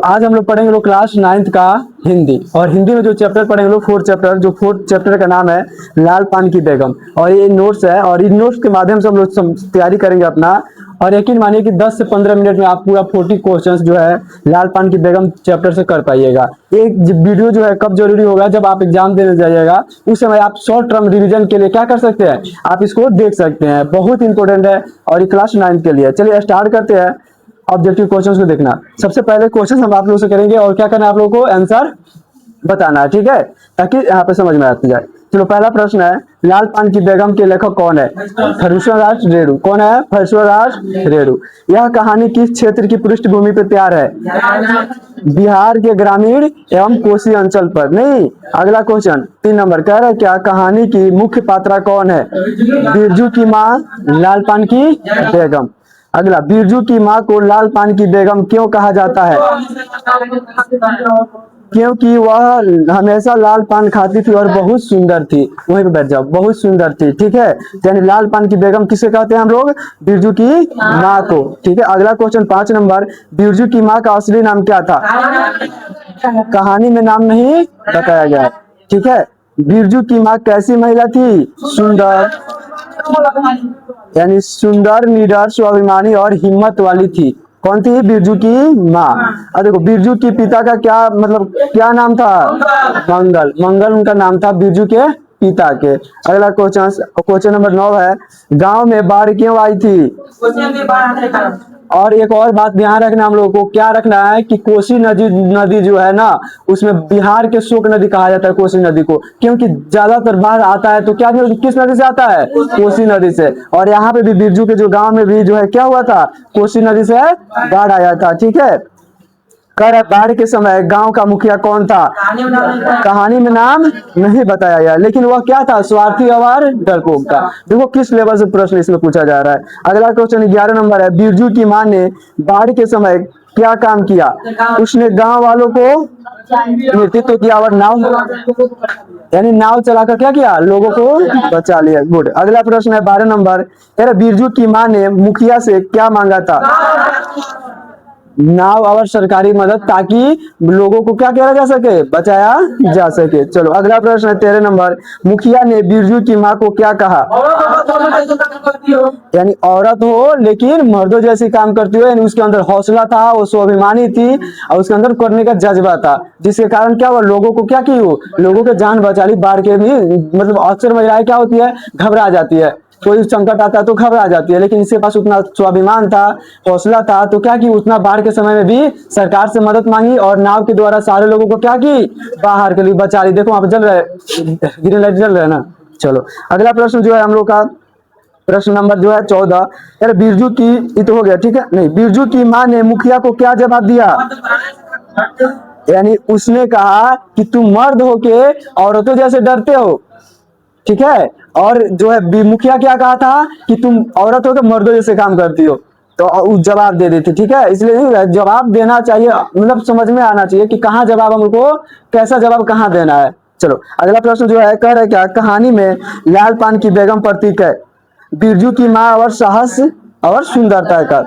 आज हम लोग पढ़ेंगे लोग क्लास 9th का हिंदी। और हिंदी में जो चैप्टर पढ़ेंगे लोग फोर्थ चैप्टर, जो फोर्थ चैप्टर का नाम है लाल पान की बेगम। और ये नोट्स है और इन नोट्स के माध्यम से हम लोग तैयारी करेंगे अपना। और यकीन मानिए कि 10 से 15 मिनट में आप पूरा 40 क्वेश्चंस जो है लाल पान की बेगम चैप्टर से कर पाइएगा। ये वीडियो जो है कब जरूरी होगा, जब आप एग्जाम देने जाइएगा उस समय आप शॉर्ट टर्म रिवीजन के लिए क्या कर सकते हैं, आप इसको देख सकते हैं। बहुत इंपॉर्टेंट है और ये क्लास 9 के लिए। चलिए स्टार्ट करते हैं। ऑब्जेक्टिव क्वेश्चंस को देखना। सबसे पहले क्वेश्चन हम आप लोगों से करेंगे और क्या करना है, आप लोगों को आंसर बताना है, ठीक है, ताकि यहाँ पे समझ में आती जाए। चलो पहला प्रश्न है, लाल पान की बेगम के लेखक कौन है? फर्रुखाबाद रेणु। कौन है? फर्रुखाबाद रेणु। यह कहानी किस क्षेत्र की पृष्ठभूमि पर तैयार है? बिहार के ग्रामीण एवं कोसी अंचल पर। नहीं, अगला क्वेश्चन 3 नंबर कह रहा है क्या कहानी की मुख्य पात्रा कौन है? बिरजू की माँ, लाल पान की बेगम। अगला, बिरजू की माँ को लाल पान की बेगम क्यों कहा जाता है? क्योंकि वह हमेशा लाल पान खाती थी और बहुत सुंदर थी। वहीं पे बैठ जाओ, बहुत सुंदर थी, ठीक है। यानी लाल पान की बेगम किसे कहते हैं हम लोग? बिरजू की माँ को, ठीक है। अगला क्वेश्चन 5 नंबर, बिरजू की माँ का असली नाम क्या था? कहानी में नाम नहीं बताया गया, ठीक है। बिरजू की माँ कैसी महिला थी? सुंदर, यानी सुंदर, निडर, स्वाभिमानी और हिम्मत वाली थी। कौन थी? बिरजू की माँ। और देखो, बिरजू की पिता का क्या मतलब क्या नाम था? मंगल। मंगल उनका नाम था बिरजू के पिता के। अगला क्वेश्चन नंबर 9 है, गांव में बाढ़ क्यों आई थी? और एक और बात ध्यान रखना, हम लोगों को क्या रखना है कि कोसी नदी जो है ना, उसमें बिहार के शोक नदी कहा जाता है कोसी नदी को, क्योंकि ज्यादातर बाढ़ आता है तो क्या किस नदी से आता है? कोसी नदी से। और यहाँ पे भी बिरजू के जो गांव में भी जो है क्या हुआ था? कोसी नदी से बाढ़ आया था, ठीक है। कर बाढ़ के समय गांव का मुखिया कौन था? कहानी में नाम नहीं बताया गया, लेकिन वह क्या था? स्वार्थी और डरपोक था। देखो किस लेवल से प्रश्न इसमें पूछा जा रहा है। अगला क्वेश्चन 11 नंबर है, बिरजू की मां ने बाढ़ के समय क्या काम किया? उसने गांव वालों को नेतृत्व किया और नाव, यानी नाव चलाकर क्या किया? लोगों को बचा लिया। गुड। अगला प्रश्न है 12 नंबर, बिरजू की मां ने मुखिया से क्या मांगा था? नाव और सरकारी मदद, ताकि लोगों को क्या किया जा सके? बचाया जा सके। चलो अगला प्रश्न है 13 नंबर, मुखिया ने बिरजू की माँ को क्या कहा? यानी औरत हो लेकिन मर्दों जैसी काम करती हो, यानी उसके अंदर हौसला था, वो स्वाभिमानी थी और उसके अंदर करने का जज्बा था, जिसके कारण क्या हुआ? लोगों को क्या की हो? लोगों के जान बचा ली। बाढ़ के भी मतलब अक्सर महिलाएं क्या होती है? घबरा जाती है। कोई संकट आता है तो घबरा जाती है, लेकिन इसके पास उतना स्वाभिमान था, हौसला था, तो क्या की उतना बाढ़ के समय में भी सरकार से मदद मांगी और नाव के द्वारा सारे लोगों को क्या की? बाहर के लिए बचा ली। देखो वहां पे जल रहा है, ग्रीन लाइट जल रहा है ना। चलो अगला प्रश्न जो है हम लोग का प्रश्न नंबर जो है 14, यार बिरजू की, ये तो हो गया, ठीक है। नहीं, बिरजू की माँ ने मुखिया को क्या जवाब दिया? यानी उसने कहा कि तुम मर्द होके औरतों जैसे डरते हो, ठीक है। और जो है मुखिया क्या कहा था कि तुम औरत हो के मर्दों जैसे काम करती हो, तो जवाब दे देती, ठीक है। इसलिए जवाब देना चाहिए, मतलब समझ में आना चाहिए कि कहाँ जवाब, हमको कैसा जवाब कहाँ देना है। चलो अगला प्रश्न जो है कह रहे क्या कहानी में लाल पान की बेगम प्रतीक है? बिरजू की माँ और साहस और सुंदरता का।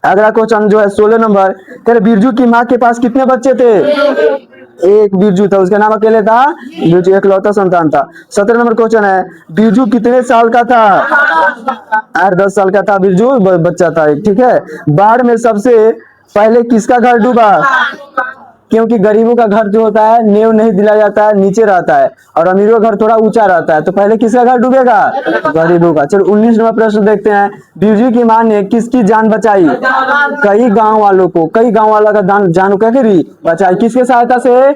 अगला क्वेश्चन जो है 16 नंबर, तेरे बिरजू की माँ के पास कितने बच्चे थे? एक बिरजू था, उसका नाम अकेले था बिरजू, एकलौता संतान था। 17 नंबर क्वेश्चन है, बिरजू कितने साल का था? 8-10 साल का था बिरजू, बच्चा था एक, ठीक है। बाढ़ में सबसे पहले किसका घर डूबा? क्योंकि गरीबों का घर जो होता है नेव नहीं दिलाया जाता है, नीचे रहता है, और अमीरों का घर थोड़ा ऊंचा रहता है, तो पहले किसका घर डूबेगा? गरीबों का। चलो 19 नंबर प्रश्न देखते हैं, बिरजू की मां ने किसकी जान बचाई? कई गांव वालों को, कई गांव वालों का जान क्या करी? बचाई। किसके सहायता से?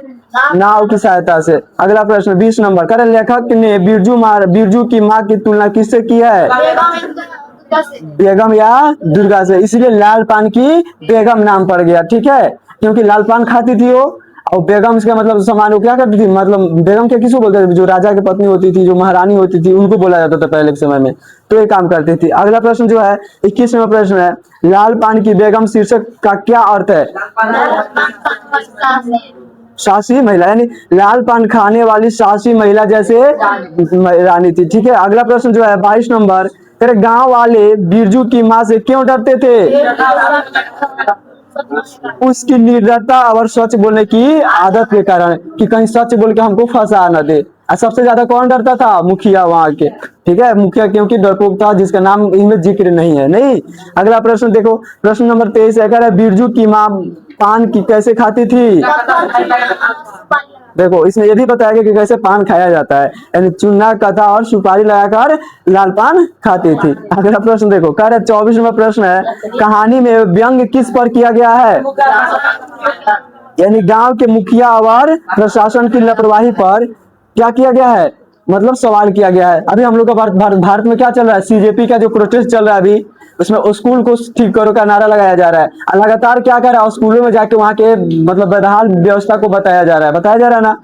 नाव की सहायता से। अगला प्रश्न 20 नंबर, करे लेखक ने बिरजू की माँ की तुलना किससे की है? बेगम या दुर्गा से, इसलिए लाल पान की बेगम नाम पड़ गया, ठीक है। क्योंकि लाल पान खाती थी वो, और बेगम इसका मतलब समान वो क्या करती थी? मतलब बेगम क्या किसको बोलते थे? जो राजा की पत्नी होती थी, जो महारानी होती थी, उनको बोला जाता था पहले के समय में, तो ये काम करती थी। अगला प्रश्न जो है 21वां प्रश्न है, लाल पान की बेगम शीर्षक का क्या अर्थ है? साहसी महिला, यानी लाल पान खाने वाली साहसी महिला जैसे रानी थी, ठीक है। अगला प्रश्न जो है 22 नंबर, तेरे गांव वाले बिरजू की माँ से क्यों डरते थे? उसकी निर्दयता और सच बोलने की आदत के कारण, कि कहीं सच बोल के हमको फंसा न दे। और सबसे ज्यादा कौन डरता था? मुखिया वहां के। ठीक है, मुखिया क्योंकि डरपोक था, जिसका नाम इनमें जिक्र नहीं है। नहीं, अगला प्रश्न देखो, प्रश्न नंबर 23 है, कह रहा है बिरजू की माँ पान की कैसे खाती थी? देखो, इसमें ये भी बताया गया कि कैसे पान खाया जाता है, यानी चूना, कथा और सुपारी लगाकर लाल पान खाती थी। अगला प्रश्न देखो, कह रहे 24 नंबर प्रश्न है, कहानी में व्यंग किस पर किया गया है? यानी गांव के मुखिया और प्रशासन की लापरवाही पर क्या किया गया है? मतलब सवाल किया गया है। अभी हम लोग का भारत में क्या चल रहा है? सीजेपी का जो प्रोटेस्ट चल रहा है अभी, उसमें स्कूल को ठीक करो का नारा लगाया जा रहा है। और लगातार क्या कर रहा है? स्कूलों में जाके वहां के मतलब बदहाल व्यवस्था को बताया जा रहा है ना।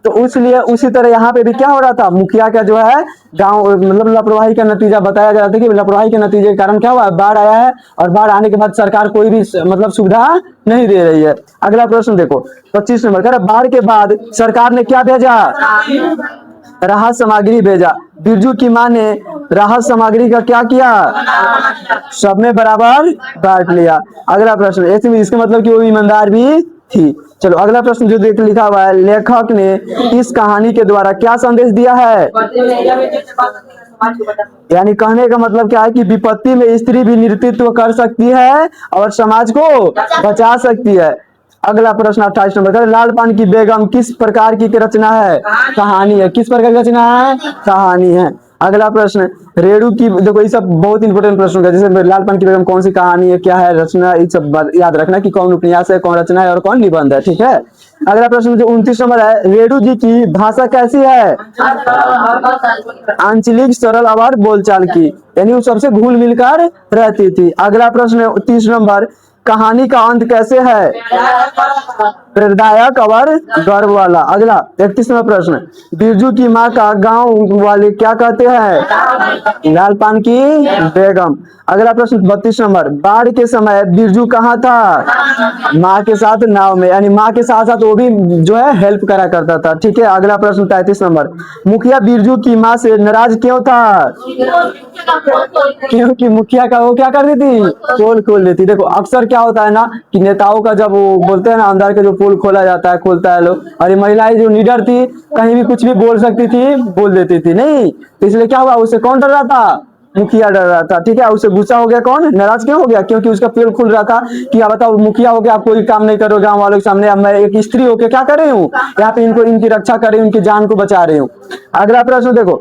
तो इसलिए उसी तरह यहाँ पे भी क्या हो रहा था? मुखिया का जो है गांव मतलब लापरवाही का नतीजा बताया जा रहा था, कि लापरवाही के नतीजे के कारण क्या हुआ? बाढ़ आया है, और बाढ़ आने के बाद सरकार कोई भी मतलब सुविधा नहीं दे रही है। अगला प्रश्न देखो, 25 नंबर, कह रहा बाढ़ के बाद सरकार ने क्या भेजा? राहत सामग्री भेजा। बिरजू की माँ ने राहत सामग्री का क्या किया? सब में बराबर बांट लिया। अगला प्रश्न, इसका मतलब कि वो ईमानदार भी थी। चलो अगला प्रश्न जो देख लिखा हुआ है, लेखक ने इस कहानी के द्वारा क्या संदेश दिया है? यानी कहने का मतलब क्या है कि विपत्ति में स्त्री भी नेतृत्व कर सकती है और समाज को बचा सकती है। अगला प्रश्न 28 नंबर का, लाल पान की बेगम किस प्रकार की रचना है? कहानी है। किस प्रकार की रचना है? कहानी है। अगला प्रश्न, रेणु की, देखो ये सब बहुत इंपॉर्टेंट प्रश्न है, जैसे लाल पान की बेगम कौन सी कहानी है, क्या है रचना, ये सब याद रखना कि कौन उपन्यास है, कौन रचना है और कौन निबंध है। ठीक है। अगला प्रश्न जो 29 नंबर है, रेणु जी की भाषा कैसी है? आंचलिक, सरल और बोलचाल की, यानी वो सबसे घुल मिलकर रहती थी। अगला प्रश्न 30 नंबर, कहानी का अंत कैसे है? प्रेरणादायक और गर्व वाला। अगला 31 नंबर प्रश्न, बिरजू की माँ का गांव वाले क्या कहते हैं? लाल पान की बेगम। अगला प्रश्न 32 नंबर, बाढ़ के समय बिरजू कहाँ था? माँ के साथ नाव में, यानी माँ के साथ साथ वो भी जो है हेल्प करा करता था। ठीक है। अगला प्रश्न 33 नंबर, मुखिया बिरजू की माँ से नाराज क्यों था? क्योंकि मुखिया का वो क्या कर देती? पोल खोल देती। देखो अक्सर क्या होता है ना, कि नेताओं का जब वो बोलते हैं ना, अंदर के जो पोल खोला जाता है, खोलता है लोग, और ये महिलाएं जो लीडर थी, कहीं भी कुछ भी बोल सकती थी, बोल देती थी। नहीं, तो इसलिए क्या हुआ, उसे कौन डर रहा था? मुखिया डर रहा था। ठीक है। उसे गुस्सा हो गया। कौन नाराज क्यों हो गया? क्योंकि उसका पेड़ खुल रहा था कि आप बताओ, मुखिया हो गया, आप कोई काम नहीं करो गांव वालों के सामने, अब मैं एक स्त्री होकर क्या कर रही हूँ यहाँ पे, इनको इनकी रक्षा कर रही हूँ, इनकी जान को बचा रही हूँ। अगला प्रश्न देखो,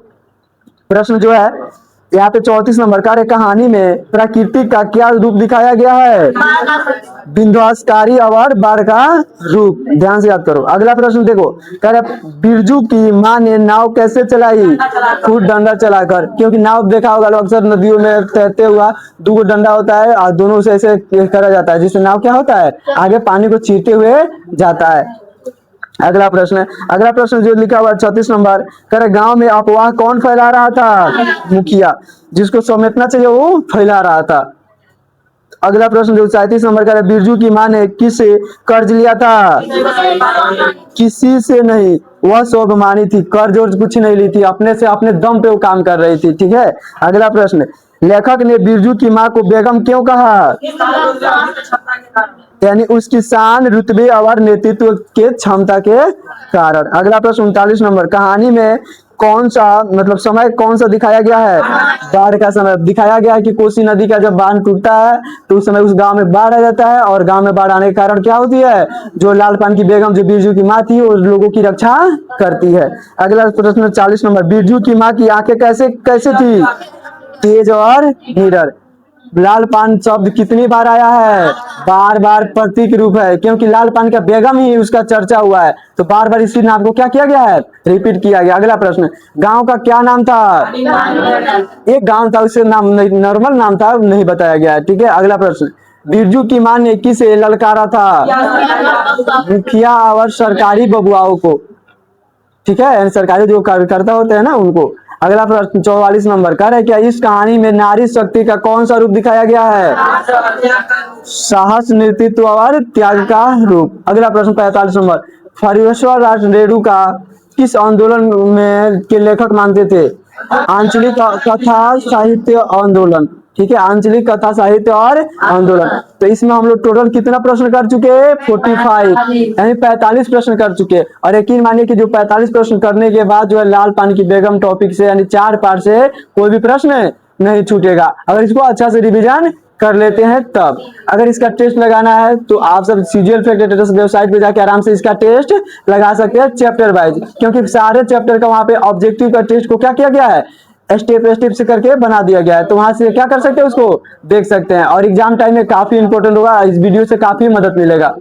प्रश्न जो है यहाँ पे 34 नंबर का, कहानी में प्रकृति का क्या रूप दिखाया गया है? विध्वंसकारी और बाढ़ का रूप। ध्यान से याद करो। अगला प्रश्न देखो, कह रहे बिरजू की माँ ने नाव कैसे चलाई? खुद डंडा चलाकर। क्योंकि नाव देखा होगा लोग अक्सर नदियों में तैरते हुआ, दो डंडा होता है और दोनों से ऐसे करा जाता है, जिससे नाव क्या होता है? आगे पानी को चीरते हुए जाता है। अगला प्रश्न जो लिखा हुआ 36 नंबर, करे गांव में अफवाह कौन फैला रहा था? मुखिया। जिसको समेटना चाहिए वो फैला रहा था। अगला प्रश्न जो 37 नंबर का, बिरजू की माँ ने किससे कर्ज लिया था? किसी से नहीं, वह स्वाभिमानी थी, कर्ज और कुछ नहीं ली थी, अपने से अपने दम पे वो काम कर रही थी। ठीक है। अगला प्रश्न, लेखक ने बिरजू की माँ को बेगम क्यों कहा? यानी उसकी शान, रुतबे और नेतृत्व के क्षमता के कारण। अगला प्रश्न 39 नंबर, कहानी में कौन सा मतलब समय कौन सा दिखाया गया है? बाढ़ का समय दिखाया गया है, कि कोसी नदी का जब बांध टूटता है तो उस समय उस गांव में बाढ़ आ जाता है, और गांव में बाढ़ आने के कारण क्या होती है? जो लाल पान की बेगम, जो बिरजू की माँ थी, वो लोगों की रक्षा करती है। अगला प्रश्न 40 नंबर, बिरजू की माँ की आंखें कैसे कैसे थी? तेज और निडर। लाल पान शब्द कितनी बार आया है? बार बार प्रतीक रूप है, क्योंकि लाल पान का बेगम ही उसका चर्चा हुआ है, तो बार बार इसी नाम को क्या किया गया है? रिपीट किया गया। अगला प्रश्न, गांव का क्या नाम था? एक गांव था, उससे नाम नॉर्मल नाम था, नहीं बताया गया है। ठीक है। अगला प्रश्न, बिरजू की मां ने किसे ललकारा था? मुखिया और सरकारी बबुआओं को। ठीक है, सरकारी जो कार्यकर्ता होते हैं ना, उनको। अगला प्रश्न 44 नंबर, कह रहे क्या इस कहानी में नारी शक्ति का कौन सा रूप दिखाया गया है? साहस, नेतृत्व और त्याग का रूप। अगला प्रश्न 45 नंबर, फरीश्वर राज रेणु का किस आंदोलन में के लेखक मानते थे? आंचलिक कथा साहित्य आंदोलन। ठीक है, आंचलिक कथा साहित्य और आंदोलन। तो इसमें हम लोग टोटल कितना प्रश्न कर चुके हैं? 45, यानी 45 प्रश्न कर चुके हैं। और यकीन मानिए कि जो 45 प्रश्न करने के बाद जो है लाल पानी की बेगम टॉपिक से यानी 4 पार्ट से कोई भी प्रश्न नहीं छूटेगा, अगर इसको अच्छा से रिवीजन कर लेते हैं तब। अगर इसका टेस्ट लगाना है तो आप सब सीजीएल फैक्ट वेबसाइट पे जाके आराम से इसका टेस्ट लगा सकते हैं चैप्टर वाइज, क्योंकि सारे चैप्टर का वहां पे ऑब्जेक्टिव का टेस्ट को क्या किया गया है, स्टेप से करके बना दिया गया है। तो वहां से क्या कर सकते हैं, उसको देख सकते हैं। और एग्जाम टाइम में काफी इंपॉर्टेंट होगा, इस वीडियो से काफी मदद मिलेगा।